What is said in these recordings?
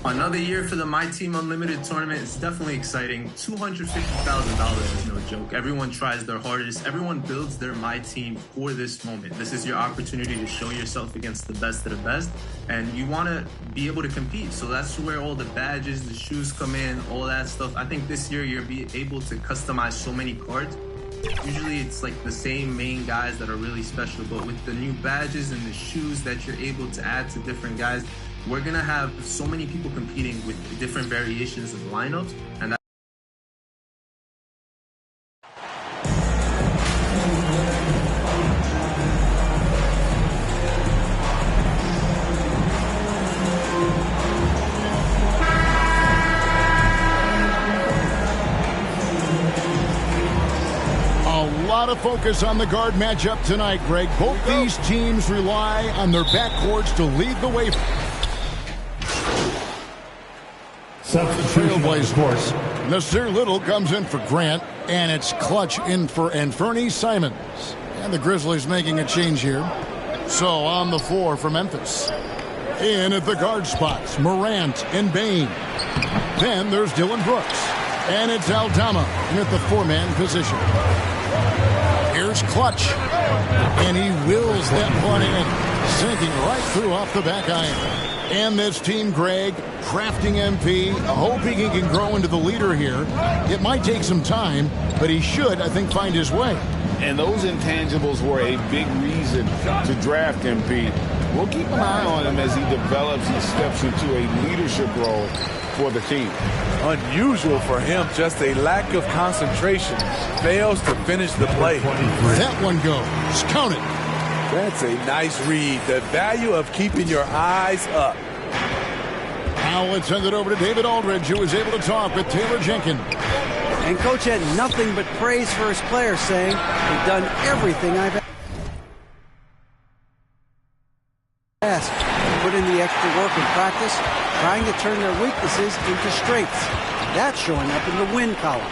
Another year for the My Team Unlimited tournament is definitely exciting. $250,000 is no joke. Everyone tries their hardest. Everyone builds their My Team for this moment. This is your opportunity to show yourself against the best of the best, and you want to be able to compete. So that's where all the badges, the shoes come in, all that stuff. I think this year you'll be able to customize so many cards. Usually it's like the same main guys that are really special, but with the new badges and the shoes that you're able to add to different guys, we're gonna have so many people competing with different variations of lineups, and that a lot of focus on the guard matchup tonight, Greg. Both these teams rely on their backcourts to lead the way. The Trailblazers. Nasir Little comes in for Grant, and it's Clutch in for Anfernee Simons. And the Grizzlies making a change here. So on the floor for Memphis. In at the guard spots, Morant and Bain. Then there's Dylan Brooks. And it's Aldama at the four-man position. Here's Clutch. And he wills that one in, sinking right through off the back iron. And this team, Greg, crafting MP, hoping he can grow into the leader here. It might take some time, but he should, I think, find his way. And those intangibles were a big reason to draft MP. We'll keep an eye on him as he develops and steps into a leadership role for the team. Unusual for him, just a lack of concentration. Fails to finish the play. That one goes. Count it. That's a nice read. The value of keeping your eyes up. Now let's send it over to David Aldridge, who was able to talk with Taylor Jenkins. And Coach had nothing but praise for his players, saying, "They've done everything I've asked. Put in the extra work in practice, trying to turn their weaknesses into strengths. That's showing up in the win column.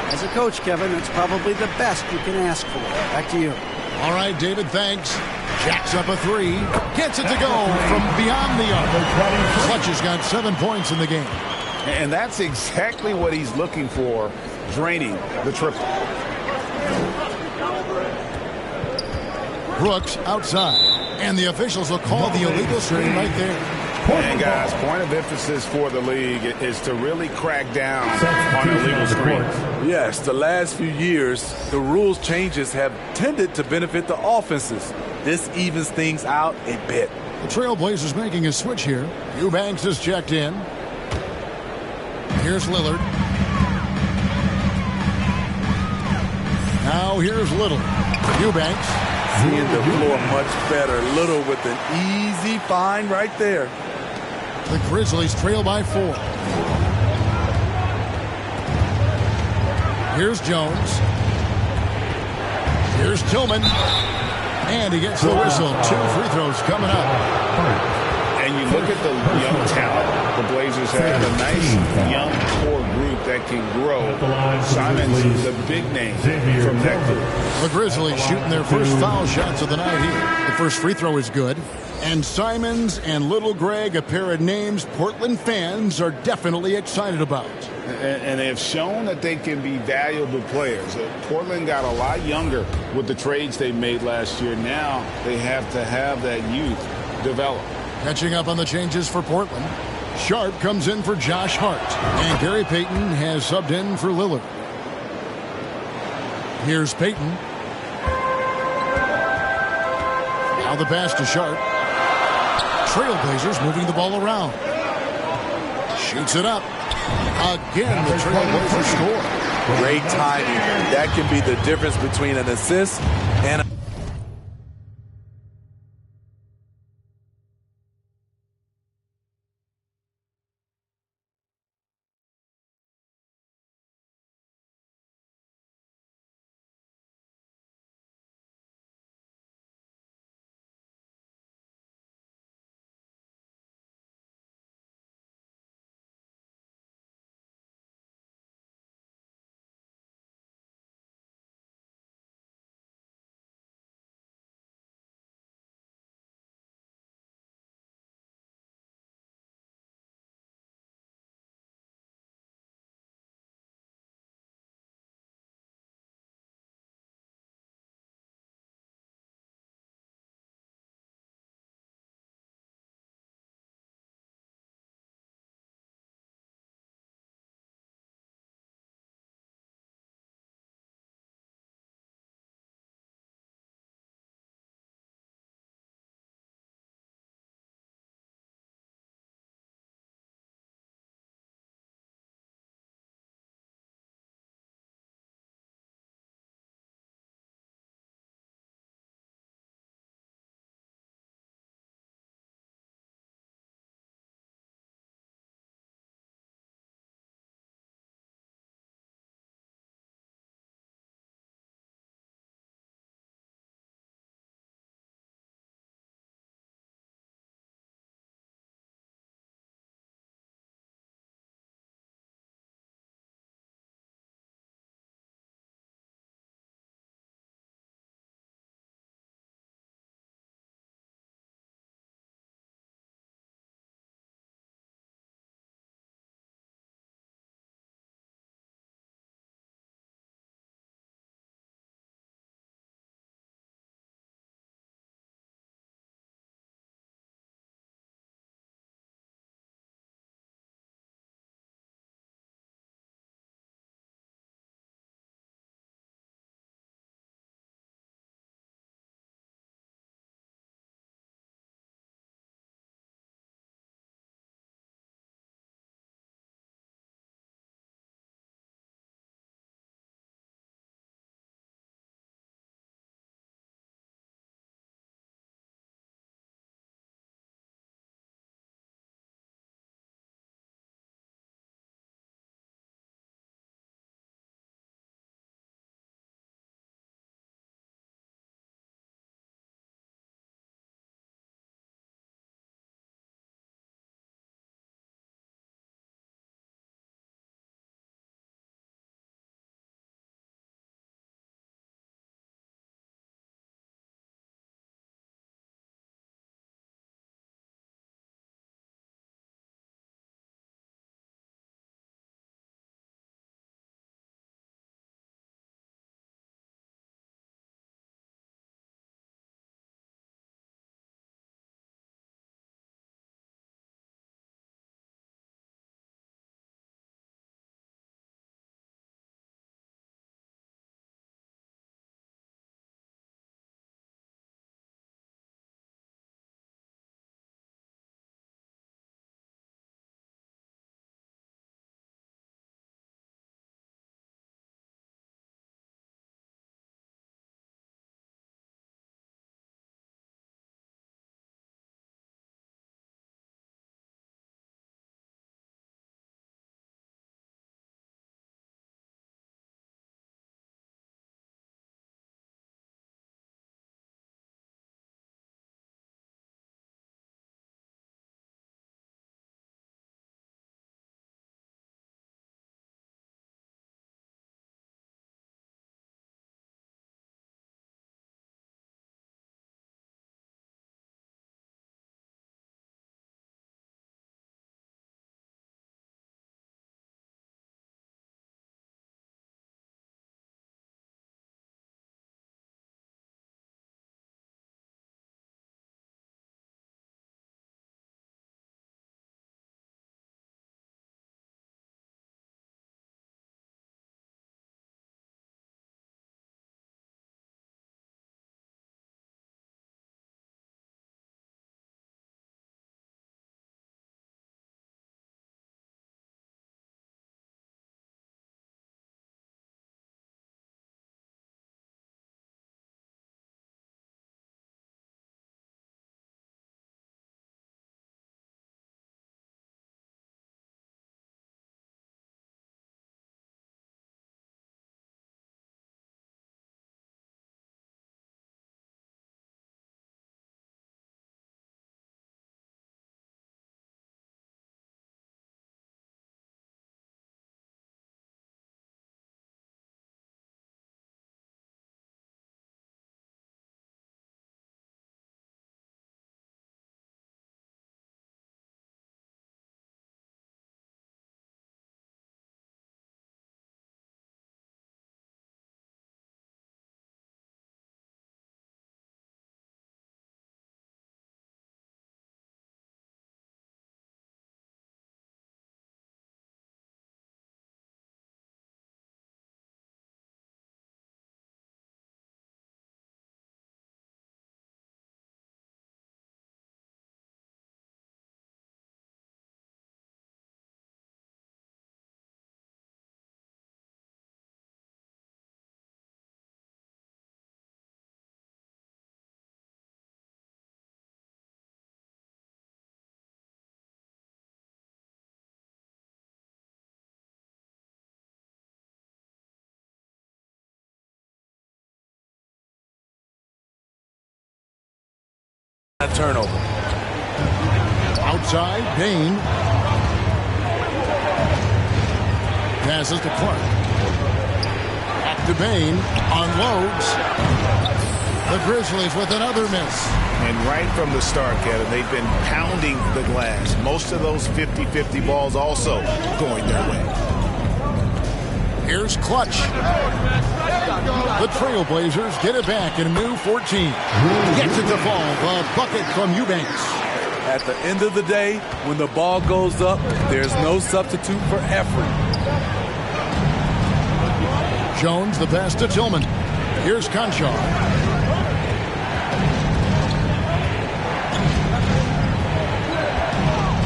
As a coach, Kevin, it's probably the best you can ask for. Back to you." All right, David, thanks. Jacks up a three. Gets it to go from beyond the arc. Clutch has got 7 points in the game. And that's exactly what he's looking for, draining the triple. Brooks outside. And the officials will call the illegal screen right there. And guys, point of emphasis for the league is to really crack down on illegal screens. Yes, the last few years, the rules changes have tended to benefit the offenses. This evens things out a bit. The Trailblazers making a switch here. Eubanks is checked in. Here's Lillard. Now here's Little. Eubanks. Seeing the floor much better. Little with an easy find right there. The Grizzlies trail by 4. Here's Jones. Here's Tillman. And he gets the whistle. 2 free throws coming up. And you look at the young talent. The Blazers have a nice young core group that can grow. Simon's the big name from that group. The Grizzlies shooting their first foul shots of the night here. The first free throw is good. And Simons and Little Greg, a pair of names Portland fans are definitely excited about. And they have shown that they can be valuable players. Portland got a lot younger with the trades they made last year. Now they have to have that youth develop. Catching up on the changes for Portland. Sharp comes in for Josh Hart. And Gary Payton has subbed in for Lillard. Here's Payton. Now the pass to Sharp. Trailblazers moving the ball around. Shoots it up. Again, the Trailblazers score. Great timing. That can be the difference between an assist and a turnover. Outside, Bain. Passes to Clark. Back to Bain. Unloads. The Grizzlies with another miss. And right from the start, Kevin, they've been pounding the glass. Most of those 50-50 balls also going their way. Here's Clutch. The Trailblazers get it back in a new 14. Gets it to fall. The bucket from Eubanks. At the end of the day, when the ball goes up, there's no substitute for effort. Jones, the pass to Tillman. Here's Conchar.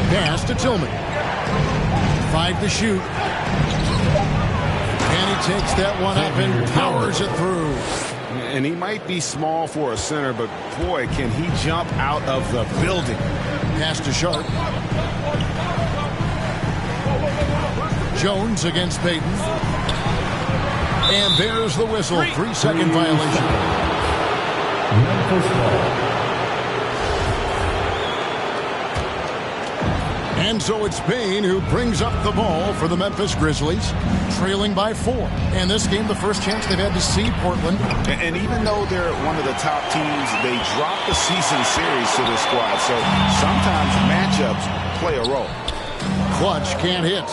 Pass to Tillman. 5 to shoot. And he takes that one up and powers it through. And he might be small for a center, but boy, can he jump out of the building. Pass to Sharp. Jones against Payton. And there's the whistle. 3-second violation. And so it's Payne who brings up the ball for the Memphis Grizzlies, trailing by 4. And this game, the first chance they've had to see Portland. And even though they're one of the top teams, they drop the season series to this squad. So sometimes matchups play a role. Clutch can't hit.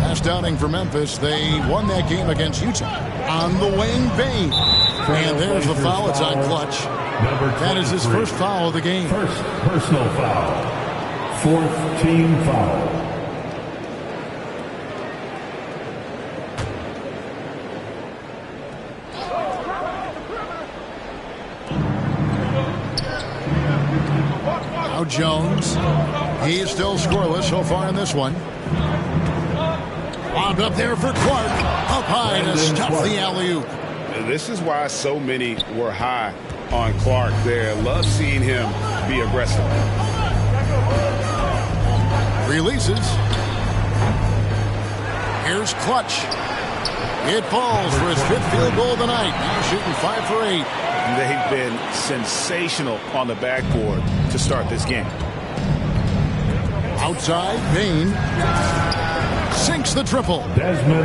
Last outing for Memphis, they won that game against Utah on the wing. Payne. And there's the foul. It's on Clutch. That is his first foul of the game. First personal foul. 4th team foul. Now Jones. He is still scoreless so far in this one. Lobbed up there for Clark. Up high to stop the alley-oop. This is why so many were high on Clark there. Love seeing him be aggressive. Releases. Here's Clutch. It falls for his 5th field goal of the night. Now shooting 5 for 8. They've been sensational on the backboard to start this game. Outside, Bain sinks the triple.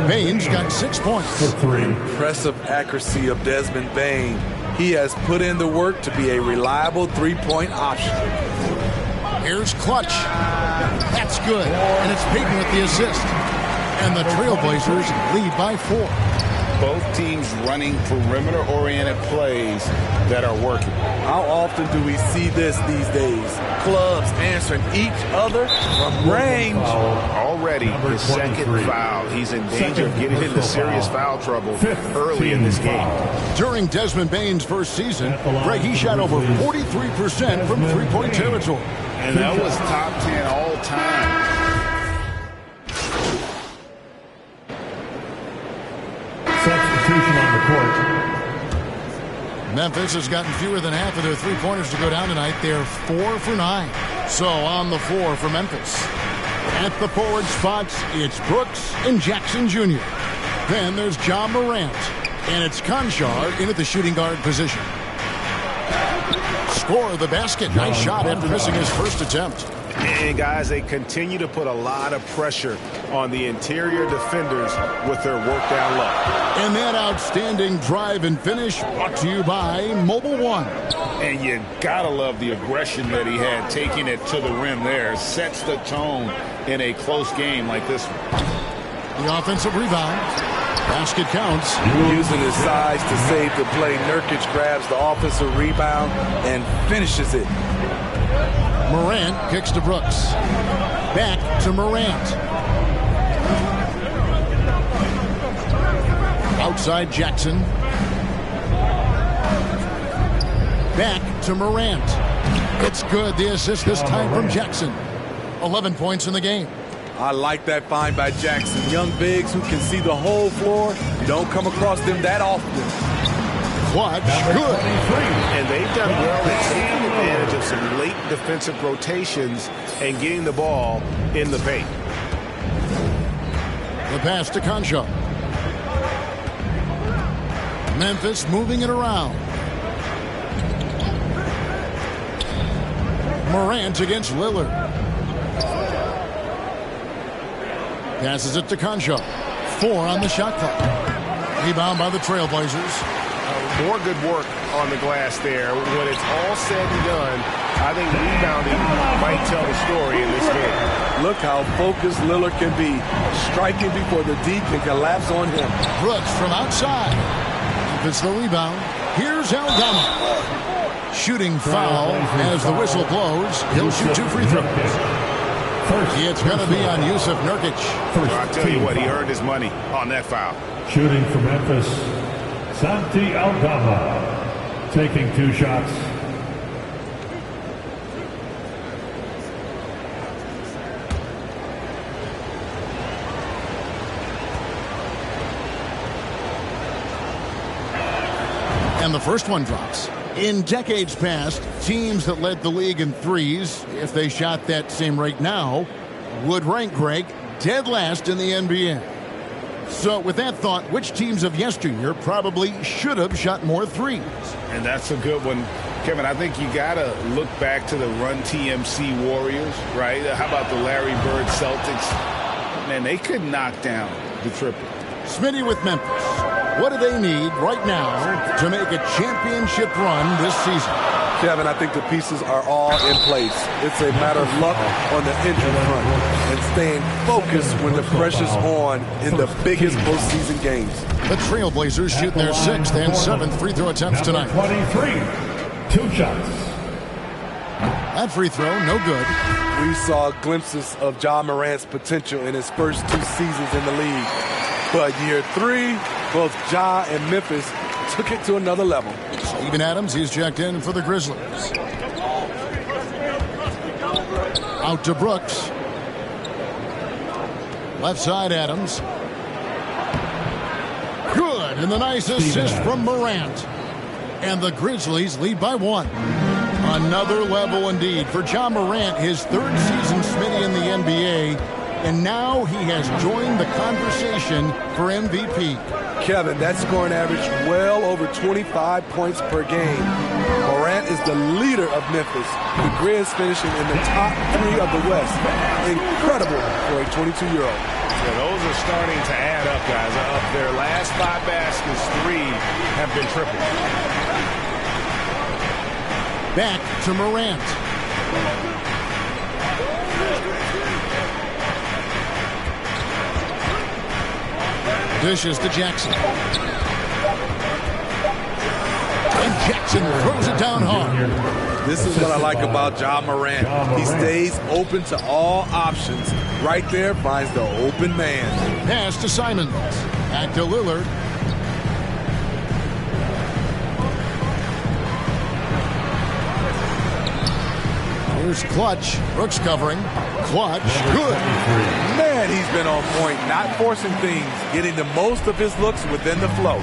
Bain's got 6 points. Impressive accuracy of Desmond Bain. He has put in the work to be a reliable three-point option. Here's Clutch. That's good. And it's Payton with the assist. And the Trailblazers lead by 4. Both teams running perimeter-oriented plays that are working. How often do we see this these days? Clubs answering each other from range. Already his 2nd foul. He's in danger of getting into serious foul trouble early in this game. During Desmond Bain's first season, Greg, he shot over 43% from three-point territory. And that was top 10 all time. Substitution on the court. Memphis has gotten fewer than half of their three-pointers to go down tonight. They're 4 for 9. So on the floor for Memphis. At the forward spots, it's Brooks and Jackson Jr. Then there's John Morant. And it's Conchar in at the shooting guard position. Score the basket. Nice shot after missing his first attempt. And guys, they continue to put a lot of pressure on the interior defenders with their work down low. And that outstanding drive and finish brought to you by Mobile One. And you gotta love the aggression that he had, taking it to the rim there. Sets the tone in a close game like this one. The offensive rebound. Basket counts. Using his size to save the play, Nurkic grabs the offensive rebound and finishes it. Morant kicks to Brooks. Back to Morant. Outside Jackson. Back to Morant. It's good. The assist this time from Jackson. 11 points in the game. I like that find by Jackson. Young bigs who can see the whole floor. You don't come across them that often. Clutch, good. And they've done well at taking advantage of some late defensive rotations and getting the ball in the paint. The pass to Conchar. Memphis moving it around. Morant against Lillard. Passes it to Concho. 4 on the shot clock. Rebound by the Trailblazers. More good work on the glass there. When it's all said and done, I think rebounding might tell the story in this game. Look how focused Lillard can be. Striking before the D can collapse on him. Brooks from outside. It's the rebound. Here's Aldama. Shooting foul as the whistle blows. He'll shoot 2 free throws. It's going to be on Yusuf Nurkic. I'll tell you what, he earned his money on that foul. Shooting for Memphis, Santi Aldama, taking 2 shots. And the first one drops. In decades past, teams that led the league in threes, if they shot that same rate now, would rank, Greg, dead last in the NBA. So with that thought, which teams of yesteryear probably should have shot more threes? And that's a good one. Kevin, I think you got to look back to the Run TMC Warriors, right? How about the Larry Bird Celtics? Man, they could knock down the triple. Smitty with Memphis. What do they need right now to make a championship run this season? Kevin, I think the pieces are all in place. It's a matter of luck on the injury front and staying focused when the pressure's on in the biggest postseason games. The Trailblazers shoot their 6th and 7th free throw attempts tonight. 23, 2 shots. That free throw, no good. We saw glimpses of Ja Morant's potential in his first 2 seasons in the league. But year 3, both Ja and Memphis took it to another level. Steven Adams, he's checked in for the Grizzlies. Out to Brooks. Left side, Adams. Good, and the nice assist from Morant. And the Grizzlies lead by 1. Another level indeed for Ja Morant, his 3rd season, Smitty, in the NBA. And now he has joined the conversation for MVP. Kevin, that scoring average well over 25 points per game. Morant is the leader of Memphis. The Grizz finishing in the top 3 of the West. Incredible for a 22-year-old. Yeah, those are starting to add up, guys. Of their last 5 baskets, 3 have been triple. Back to Morant. Dishes to Jackson. And Jackson throws it down hard. This is what I like about Ja Morant. He stays open to all options. Right there finds the open man. Pass to Simons. Back to Lillard. Here's Clutch. Brooks covering. Clutch. Good. Man, he's been on point. Not forcing things. Getting the most of his looks within the flow.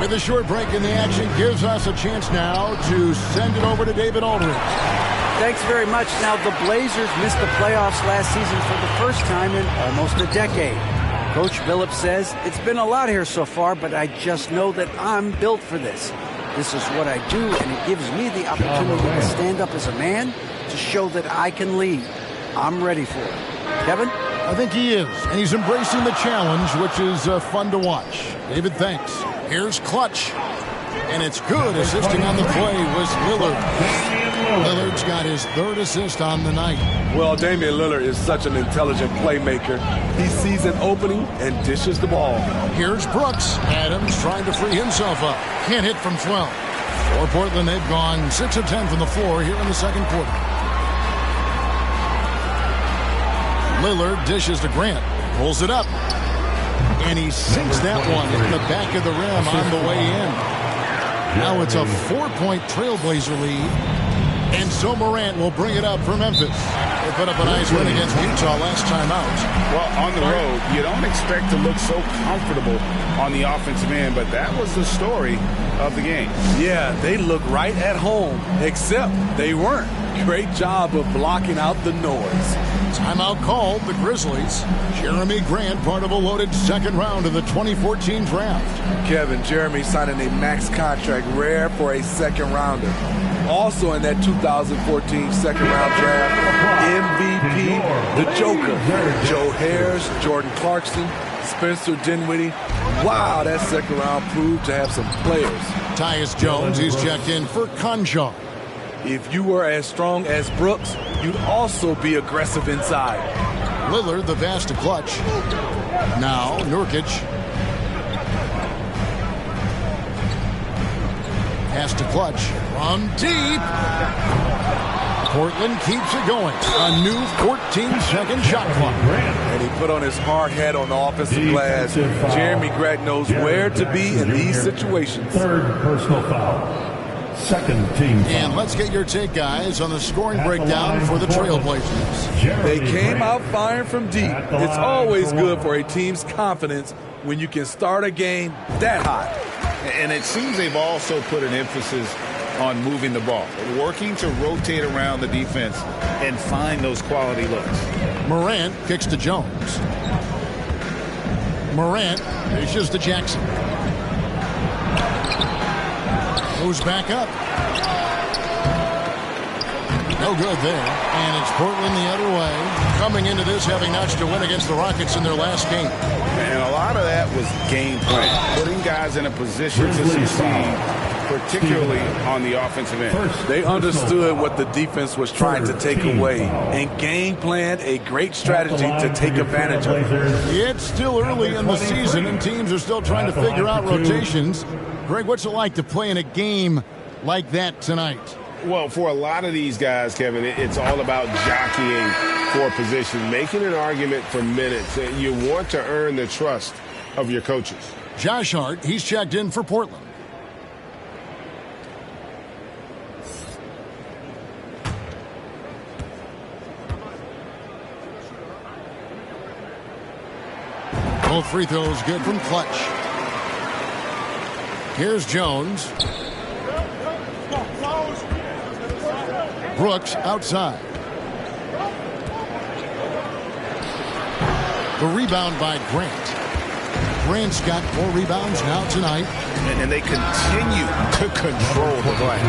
With a short break in the action, gives us a chance now to send it over to David Aldridge. Thanks very much. Now, the Blazers missed the playoffs last season for the first time in almost a decade. Coach Phillips says, it's been a lot here so far, but I just know that I'm built for this. This is what I do, and it gives me the opportunity to stand up as a man to show that I can lead. I'm ready for it. Kevin? I think he is, and he's embracing the challenge, which is fun to watch. David, thanks. Here's Clutch, and it's good. Assisting on the play was Lillard. Lillard's got his 3rd assist on the night. Well, Damian Lillard is such an intelligent playmaker. He sees an opening and dishes the ball. Here's Brooks. Adams trying to free himself up. Can't hit from 12. For Portland, they've gone 6 of 10 from the floor here in the 2nd quarter. Lillard dishes to Grant. Pulls it up. And he sinks that one in the back of the rim on the way in. Now it's a 4-point Trailblazer lead. And so Morant will bring it up for Memphis. They put up a nice win against Utah last time out. Well, on the road, you don't expect to look so comfortable on the offensive end, but that was the story of the game. Yeah, they look right at home, except they weren't. Great job of blocking out the noise. Timeout called, the Grizzlies. Jeremy Grant, part of a loaded 2nd round of the 2014 draft. Kevin, Jeremy signing a max contract, rare for a 2nd rounder. Also in that 2014 second-round draft, MVP, the Joker, Joe Harris, Jordan Clarkson, Spencer Dinwiddie. Wow, that second round proved to have some players. Tyus Jones, he's checked in for Conjo. If you were as strong as Brooks, you'd also be aggressive inside. Lillard, the pass to Clutch. Now, Nurkic. Pass to Clutch. From deep. Portland keeps it going. A new 14-second shot clock. And he put on his hard hat on the offensive glass. Jeremy Grant knows where to be in these situations. Third personal foul. Second team foul. And let's get your take, guys, on the scoring breakdown for the Trailblazers. They came out firing from deep. It's always good for a team's confidence when you can start a game that hot. And it seems they've also put an emphasis on moving the ball, working to rotate around the defense and find those quality looks. Morant kicks to Jones. Morant dishes to Jackson. Moves back up. No good there. And it's Portland the other way. Coming into this having notched a win against the Rockets in their last game. And a lot of that was game plan, putting guys in a position to succeed, particularly on the offensive end. They understood what the defense was trying to take away and game planned a great strategy to take advantage of it. It's still early in the season and teams are still trying to figure out rotations. Greg, what's it like to play in a game like that tonight? Well, for a lot of these guys, Kevin, it's all about jockeying for position, making an argument for minutes. You want to earn the trust of your coaches. Josh Hart, he's checked in for Portland. Both free throws good from Clutch. Here's Jones. Brooks outside. The rebound by Grant. Grant's got 4 rebounds now tonight. And they continue to control the glass.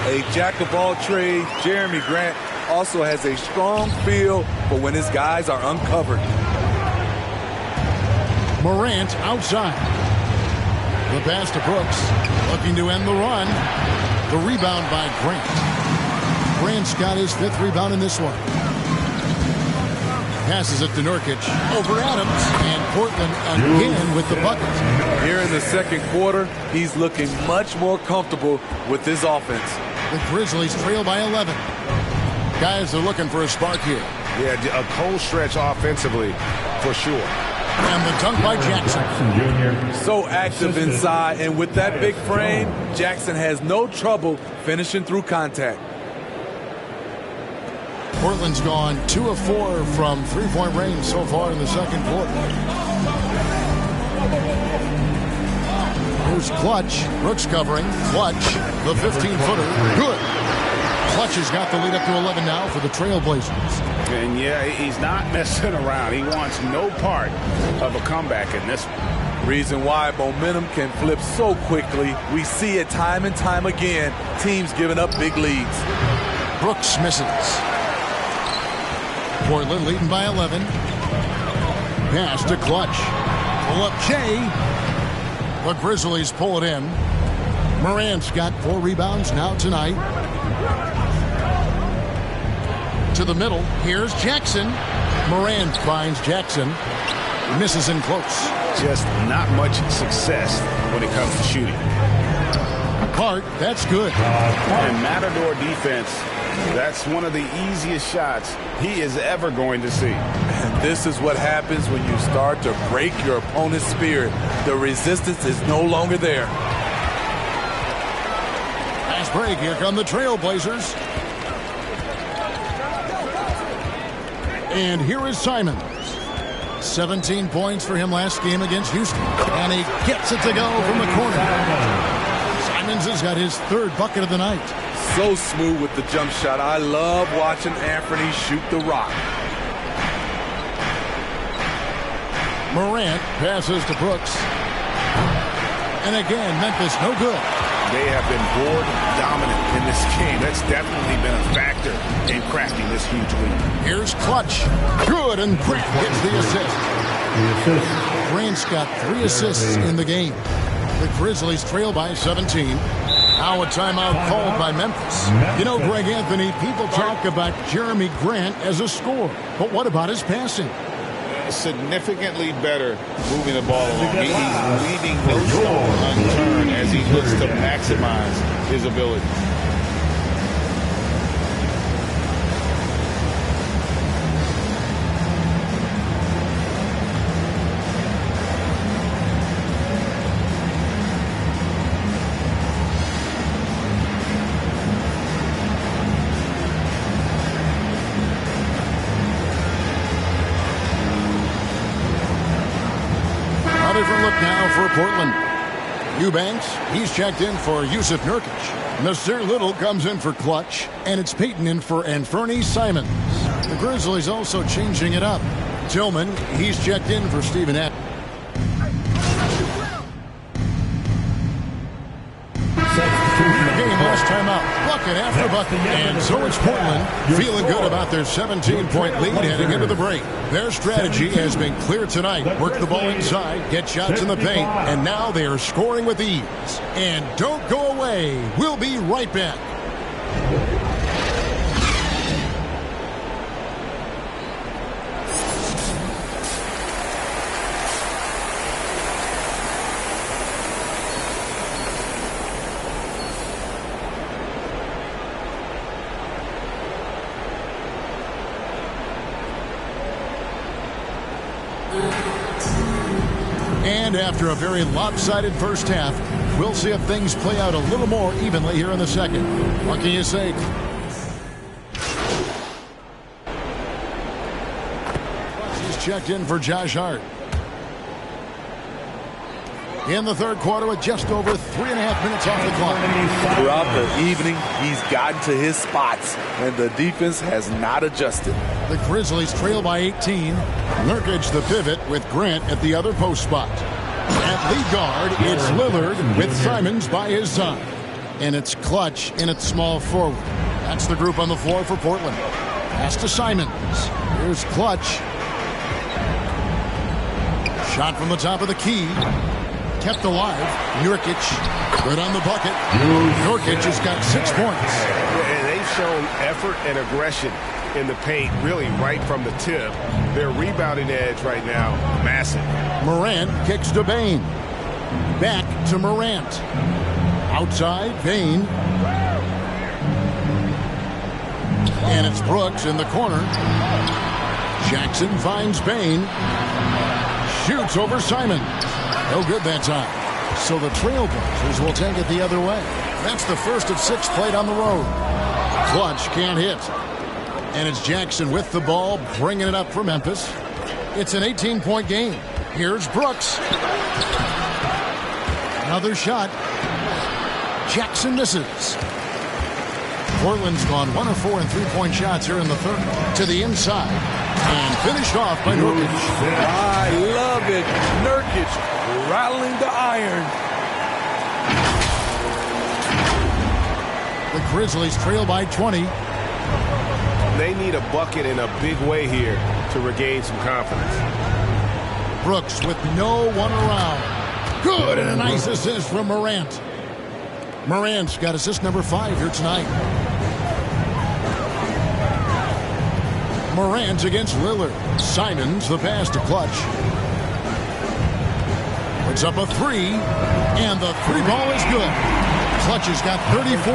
A jack of all trades, Jeremy Grant also has a strong feel for when his guys are uncovered. Morant outside. The pass to Brooks. Looking to end the run. The rebound by Grant. Grant's got his 5th rebound in this one. Passes it to Nurkic. Over Adams. And Portland again with the bucket. Here in the second quarter, he's looking much more comfortable with his offense. The Grizzlies trail by 11. Guys are looking for a spark here. Yeah, a cold stretch offensively, for sure. And the dunk by Jackson. So active inside, and with that big frame, Jackson has no trouble finishing through contact. Portland's gone 2 of 4 from three-point range so far in the second quarter. Here's Clutch. Brooks covering. Clutch, the 15-footer. Good. Clutch has got the lead up to 11 now for the Trailblazers. And yeah, he's not messing around. He wants no part of a comeback in this one. Reason why momentum can flip so quickly. We see it time and time again. Teams giving up big leads. Brooks misses. Portland leading by 11. Pass to Clutch. Pull up Jay. The Grizzlies pull it in. Morant's got 4 rebounds now tonight. To the middle. Here's Jackson. Morant finds Jackson. Misses in close. Just not much success when it comes to shooting. Hart, that's good. And Matador defense, that's one of the easiest shots he is ever going to see. And this is what happens when you start to break your opponent's spirit. The resistance is no longer there. Fast break. Here come the Trailblazers. And here is Simons. 17 points for him last game against Houston. And he gets it to go from the corner. Simons has got his 3rd bucket of the night. So smooth with the jump shot. I love watching Anthony shoot the rock. Morant passes to Brooks. And again, Memphis no good. They have been board dominant in this game. That's definitely been a factor in cracking this huge lead. Here's Clutch. Good, and Grant gets the assist. Grant's got 3 assists in the game. The Grizzlies trail by 17. Now a timeout called by Memphis. You know, Greg Anthony, people talk about Jeremy Grant as a scorer, but what about his passing? Significantly better moving the ball along. He's leaving no stone unturned as he looks to maximize his ability. For Portland, Eubanks, he's checked in for Yusuf Nurkic. Nasir Little comes in for Clutch, and it's Peyton in for Anferny Simons. The Grizzlies also changing it up. Tillman, he's checked in for Steven Adams. Game last time out, bucket after bucket, and so it's Portland feeling good about their 17-point lead heading into the break. Their strategy has been clear tonight. Work the ball inside, get shots in the paint, and now they are scoring with ease. And don't go away. We'll be right back. And after a very lopsided first half, we'll see if things play out a little more evenly here in the second. What can you say? He's checked in for Josh Hart. In the third quarter with just over 3.5 minutes off the clock. Throughout the evening, he's gotten to his spots, and the defense has not adjusted. The Grizzlies trail by 18. Nurkic the pivot with Grant at the other post spot. At lead guard, it's Lillard with Simons by his side. And it's Clutch in its small forward. That's the group on the floor for Portland. Pass to Simons. Here's Clutch. Shot from the top of the key. Kept alive. Nurkic. Good on the bucket. Nurkic has got 6 points. And they've shown effort and aggression in the paint, really right from the tip. Their rebounding edge right now, massive. Morant kicks to Bane. Back to Morant. Outside, Bane. And it's Brooks in the corner. Jackson finds Bane. Shoots over Simon. No good that time. So the Trailblazers will take it the other way. That's the first of 6 played on the road. Clutch can't hit. And it's Jackson with the ball, bringing it up for Memphis. It's an 18-point game. Here's Brooks. Another shot. Jackson misses. Portland's gone 1 of 4 in 3-point shots here in the third. To the inside. And finished off by Nurkic. I love it. Nurkic rattling the iron. The Grizzlies trail by 20. They need a bucket in a big way here to regain some confidence. Brooks with no one around. Good, and a nice assist from Morant. Morant's got assist number 5 here tonight. Morant against Lillard. Simons the pass to Clutch. Puts up a 3, and the 3-ball is good. Clutch has got 34.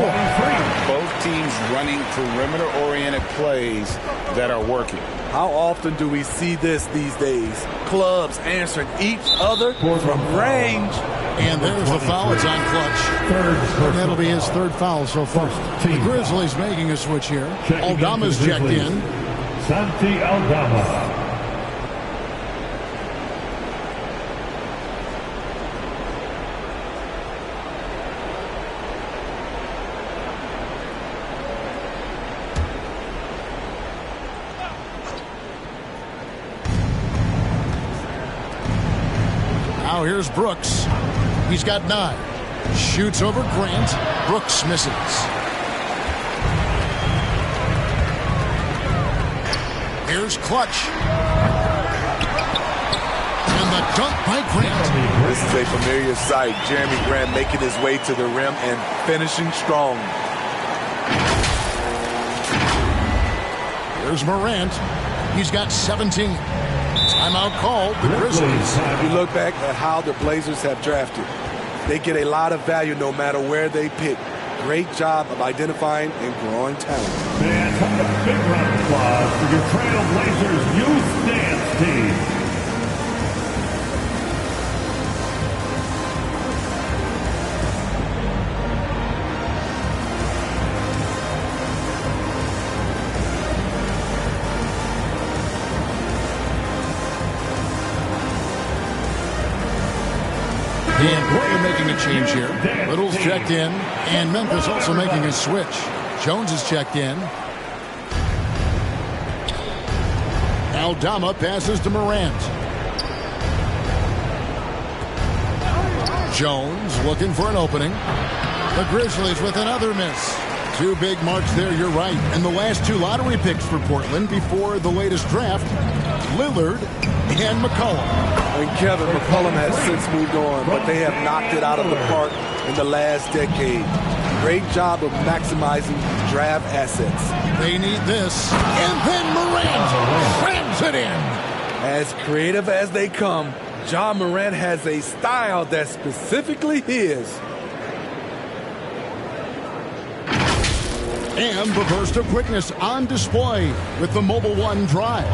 Both teams running perimeter-oriented plays that are working. How often do we see this these days? Clubs answering each other from range. And there's the foul. It's on Clutch. And that'll be his 3rd foul so far. The Grizzlies making a switch here. Aldama's checked in. Santi Aldama. Now here's Brooks. He's got 9. Shoots over Grant. Brooks misses. Here's Clutch. And the dunk by Grant. This is a familiar sight. Jeremy Grant making his way to the rim and finishing strong. Here's Morant. He's got 17. Timeout called. The Grizzlies. You look back at how the Blazers have drafted. They get a lot of value no matter where they pick. Great job of identifying and growing talent. And a big round of applause for your Trailblazers youth dance team. And we're making a change here. Little's checked in, and Memphis also making a switch. Jones is checked in. Aldama passes to Morant. Jones looking for an opening. The Grizzlies with another miss. Two big marks there, you're right. And the last two lottery picks for Portland before the latest draft, Lillard and McCollum. And Kevin, McCollum has since moved on, but they have knocked it out of the park in the last decade. Great job of maximizing draft assets. They need this. And then Morant crams it in. As creative as they come, John Morant has a style that's specifically his. And the burst of quickness on display with the Mobile One drive.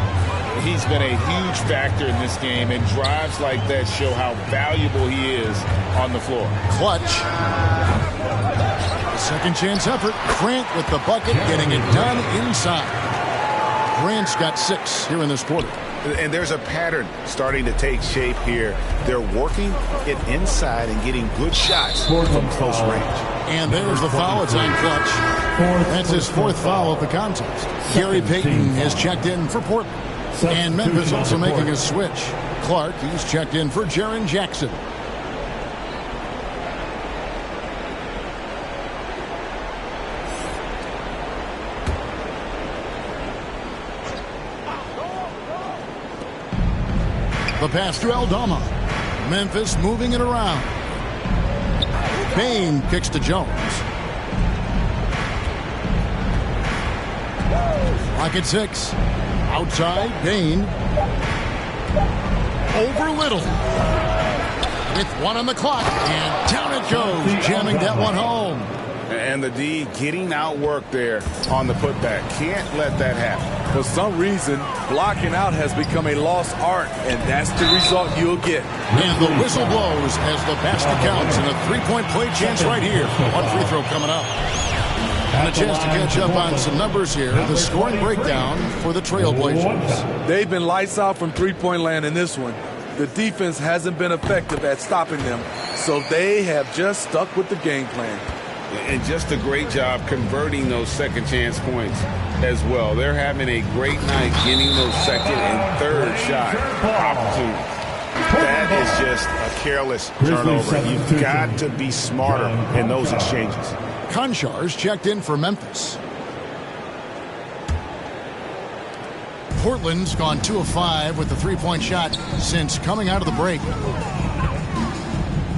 He's been a huge factor in this game, and drives like that show how valuable he is on the floor. Clutch. Second chance effort. Grant with the bucket, getting it done inside. Grant's got 6 here in this quarter. And there's a pattern starting to take shape here. They're working it inside and getting good shots from close range. And there's the foul. It's on Clutch. That's his 4th foul of the contest. Gary Payton has checked in for Portland. And Memphis also making a switch. Clark, he's checked in for Jaren Jackson. The pass to Aldama. Memphis moving it around. Payne kicks to Jones. Lock at 6. Outside, Payne. Over Little. With 1 on the clock. And down it goes, jamming that one home. And the D getting outworked there on the putback. Can't let that happen. For some reason, blocking out has become a lost art, and that's the result you'll get. And the whistle blows as the basket counts, and a 3-point play chance right here. One free throw coming up. And a chance to catch up on some numbers here. The scoring breakdown for the Trailblazers. They've been lights out from three-point land in this one. The defense hasn't been effective at stopping them, so they have just stuck with the game plan. And just a great job converting those second chance points as well. They're having a great night getting those second and third shot opportunities. That is just a careless turnover. You've got to be smarter in those exchanges. Konchar's checked in for Memphis. Portland's gone 2 of 5 with the 3-point shot since coming out of the break.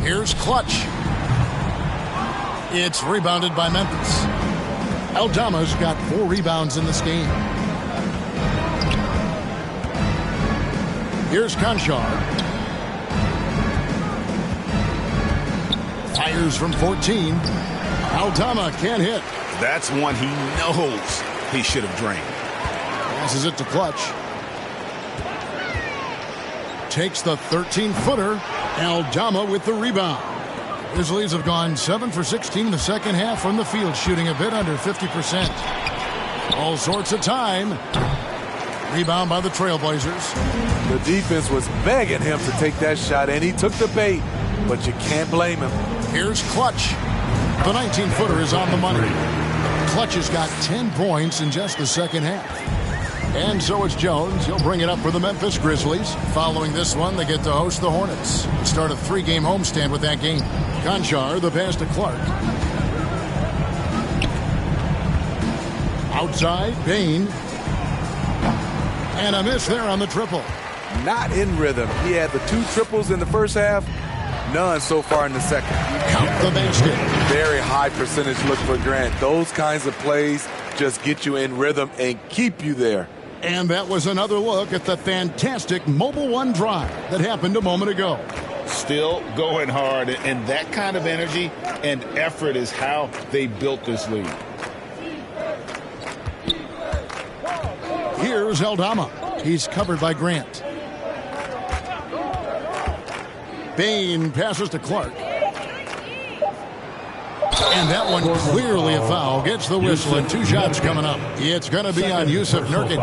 Here's Clutch. It's rebounded by Memphis. Aldama's got 4 rebounds in this game. Here's Konchar. Fires from 14. Aldama can't hit. That's one he knows he should have drained. Passes it to Clutch. Takes the 13-footer. Aldama with the rebound. Grizzlies have gone 7 for 16 in the second half from the field, shooting a bit under 50%. All sorts of time. Rebound by the Trailblazers. The defense was begging him to take that shot, and he took the bait, but you can't blame him. Here's Clutch. The 19-footer is on the money. Clutch has got 10 points in just the second half. And so it's Jones. He'll bring it up for the Memphis Grizzlies. Following this one, they get to host the Hornets. Start a 3-game homestand with that game. Conchar, the pass to Clark. Outside, Bain. And a miss there on the triple. Not in rhythm. He had the 2 triples in the first half, none so far in the second. Count the basket. Very high percentage look for Grant. Those kinds of plays just get you in rhythm and keep you there. And that was another look at the fantastic Mobile One drive that happened a moment ago. Still going hard, and that kind of energy and effort is how they built this lead. Here's Aldama. He's covered by Grant. Bain passes to Clark. And that one clearly a foul. Gets the whistle and 2 shots coming up. It's going to be on Yusuf Nurkic.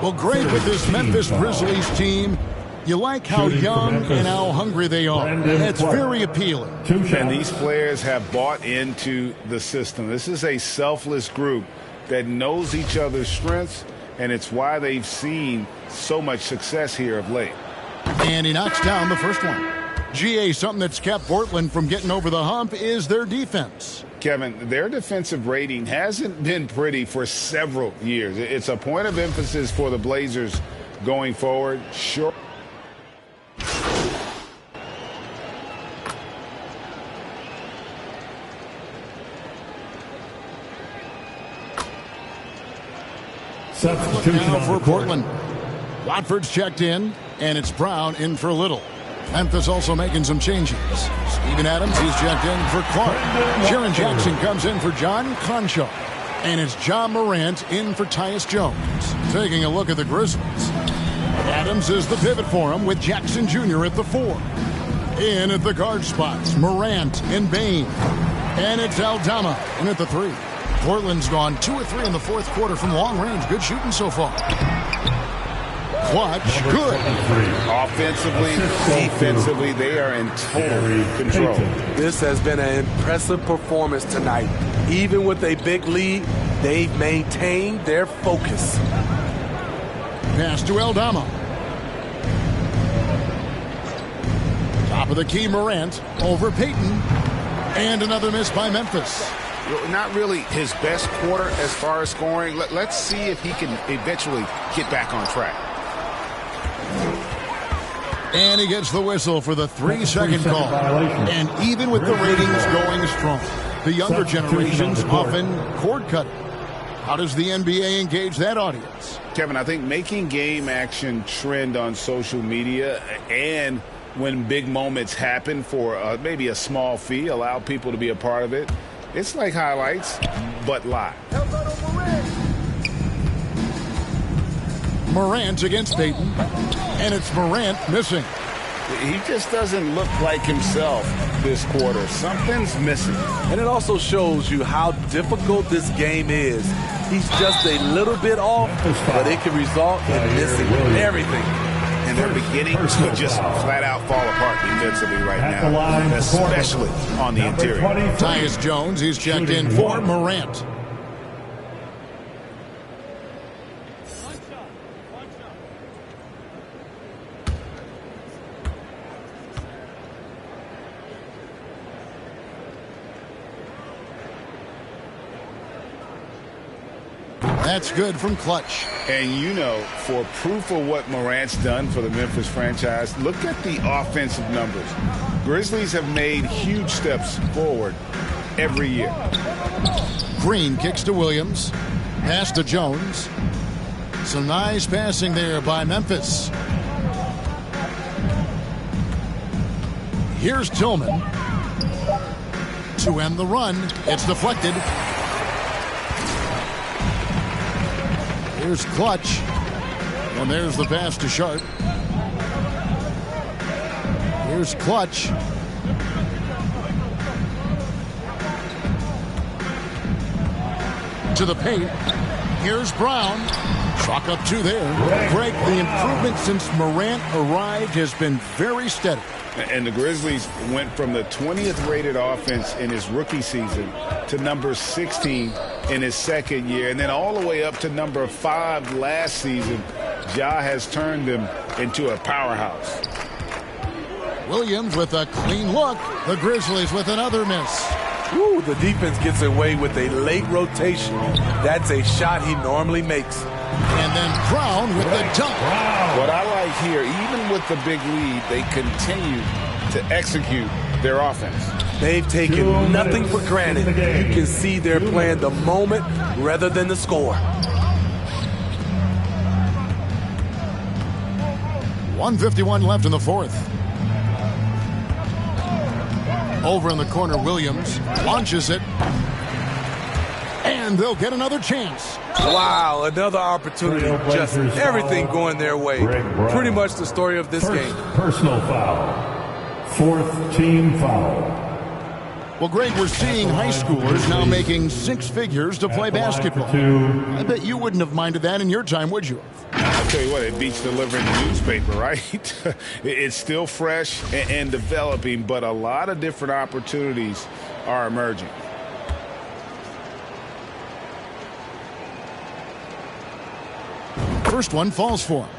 Well, great with this Memphis Grizzlies team. You like how young and how hungry they are. It's very appealing. And these players have bought into the system. This is a selfless group that knows each other's strengths, and it's why they've seen so much success here of late. And he knocks down the first one. GA, something that's kept Portland from getting over the hump is their defense. Kevin, their defensive rating hasn't been pretty for several years. It's a point of emphasis for the Blazers going forward. Sure. Substitution now for Portland. Watford's checked in, and it's Brown in for Little. Memphis also making some changes. Steven Adams, he's checked in for Clark. Jaren Jackson comes in for John Conchar. And it's John Morant in for Tyus Jones. Taking a look at the Grizzlies. Adams is the pivot for him with Jackson Jr. at the 4. In at the guard spots, Morant and Bain. And it's Aldama in at the 3. Portland's gone 2 or 3 in the fourth quarter from long range. Good shooting so far. Clutch, good. Offensively, defensively, they are in total control. This has been an impressive performance tonight. Even with a big lead, they've maintained their focus. Pass to Aldama. Top of the key, Morant over Payton. And another miss by Memphis. Not really his best quarter as far as scoring. Let's see if he can eventually get back on track. And he gets the whistle for the 3-second call. And even with the ratings going strong, the younger generations often cord cutting. How does the NBA engage that audience? Kevin, I think making game action trend on social media and when big moments happen for maybe a small fee, allow people to be a part of it. It's like highlights, but live. Morant against Payton, and it's Morant missing. He just doesn't look like himself this quarter. Something's missing. And it also shows you how difficult this game is. He's just a little bit off, but it can result in missing everything. And they're beginning to just flat out fall apart defensively right now, especially on the interior. Tyus Jones, he's checked in for Morant. That's good from Clutch. And you know, for proof of what Morant's done for the Memphis franchise, look at the offensive numbers. Grizzlies have made huge steps forward every year. Green kicks to Williams. Pass to Jones. Some nice passing there by Memphis. Here's Tillman. To end the run. It's deflected. Here's Clutch. And there's the pass to Sharp. Here's Clutch. To the paint. Here's Brown. Chalk up 2 there. Greg, the improvement since Morant arrived has been very steady. And the Grizzlies went from the 20th rated offense in his rookie season to number 16 in his second year, and then all the way up to number 5 last season. Ja has turned them into a powerhouse. Williams with a clean look. The Grizzlies with another miss. Ooh, the defense gets away with a late rotation. That's a shot he normally makes. And then Brown with the dunk. What I like here, even with the big lead, they continue to execute their offense. They've taken nothing for granted. You can see they're playing the moment rather than the score. 1:51 left in the fourth. Over in the corner, Williams launches it. And they'll get another chance. Wow, another opportunity. Just everything going their way. Pretty much the story of this game. Personal foul. Fourth team foul. Well, Greg, we're seeing high schoolers now making six figures to play basketball. I bet you wouldn't have minded that in your time, would you? I'll tell you what, it beats delivering the newspaper, right? It's still fresh and developing, but a lot of different opportunities are emerging. First one falls for him.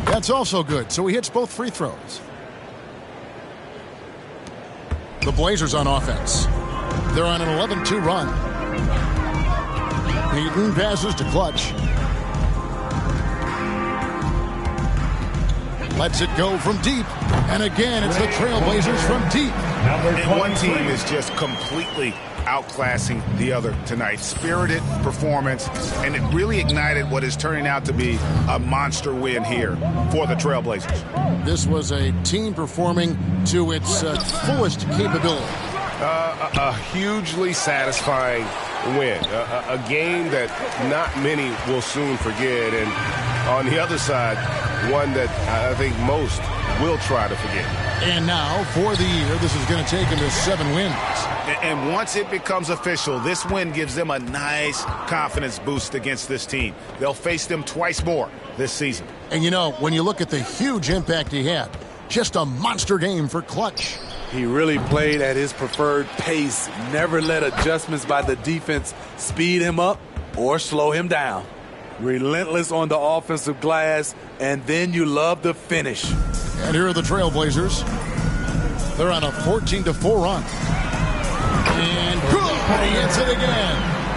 That's also good, so he hits both free throws. The Blazers on offense. They're on an 11-2 run. Heaton passes to Clutch. Lets it go from deep. And again, it's the Trailblazers from deep. And one team is just completely outclassing the other tonight. Spirited performance, and it really ignited what is turning out to be a monster win here for the Trailblazers. This was a team performing to its fullest capability. A hugely satisfying win. A game that not many will soon forget. And on the other side, one that I think most will try to forget. And now, for the year, this is going to take him to 7 wins. And once it becomes official, this win gives them a nice confidence boost against this team. They'll face them twice more this season. And you know, when you look at the huge impact he had, just a monster game for Clutch. He really played at his preferred pace, never let adjustments by the defense speed him up or slow him down. Relentless on the offensive glass, and then you love the finish. And here are the Trailblazers. They're on a 14-4 run. And good, he hits it again.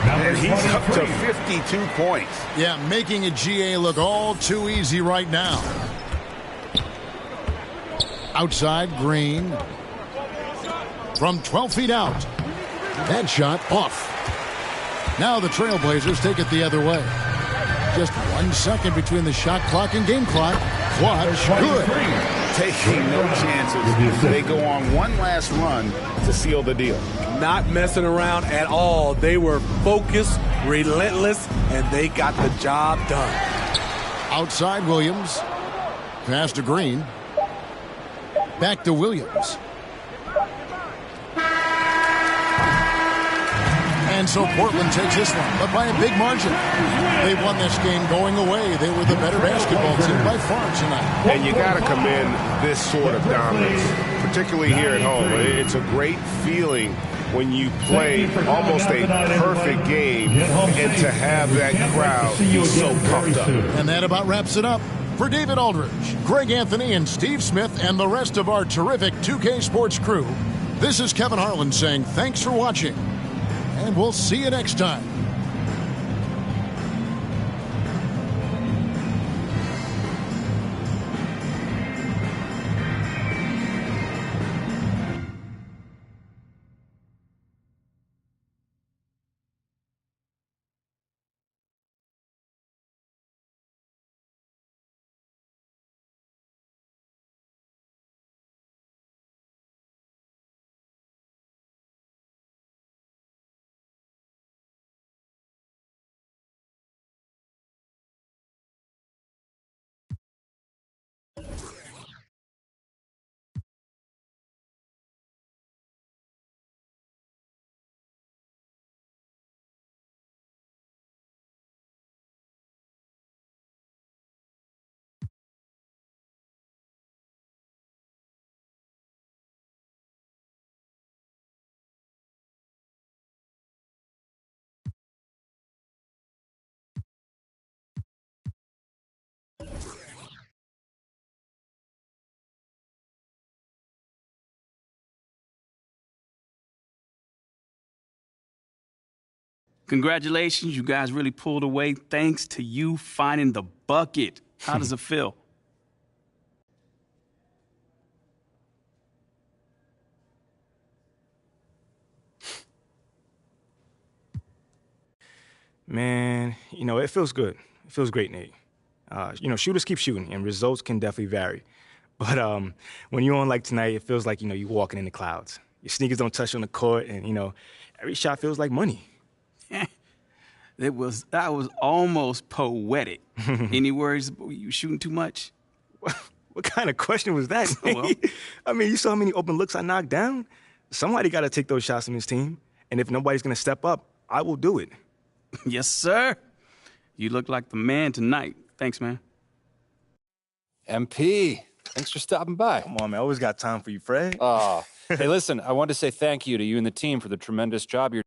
And he's up to 52 points. Yeah, making a GA look all too easy right now. Outside, Green. From 12 feet out. That shot off. Now the Trailblazers take it the other way. Just 1 second between the shot clock and game clock. Clutch, good. Taking no chances. They go on one last run to seal the deal. Not messing around at all. They were focused, relentless, and they got the job done. Outside, Williams. Pass to Green. Back to Williams. And so Portland takes this one, but by a big margin. They won this game going away. They were the better basketball team by far tonight. And you got to commend this sort of dominance, particularly here at home. It's a great feeling when you play almost a perfect game and to have that crowd be so pumped up. And that about wraps it up. For David Aldridge, Greg Anthony, and Steve Smith, and the rest of our terrific 2K Sports crew, this is Kevin Harlan saying thanks for watching. And we'll see you next time. Congratulations, you guys really pulled away thanks to you finding the bucket. How does it feel? Man, it feels good. It feels great, Nate. Shooters keep shooting, and results can definitely vary. But when you're on like tonight, it feels like, you're walking in the clouds. Your sneakers don't touch on the court, and, every shot feels like money. That was almost poetic. Any worries about you shooting too much? What kind of question was that? Well, I mean, you saw how many open looks I knocked down? Somebody got to take those shots from his team. And if nobody's going to step up, I will do it. yes, sir. You look like the man tonight. Thanks, man. MP, thanks for stopping by. Come on, man. I always got time for you, Fred. Hey, listen, I wanted to say thank you to you and the team for the tremendous job you're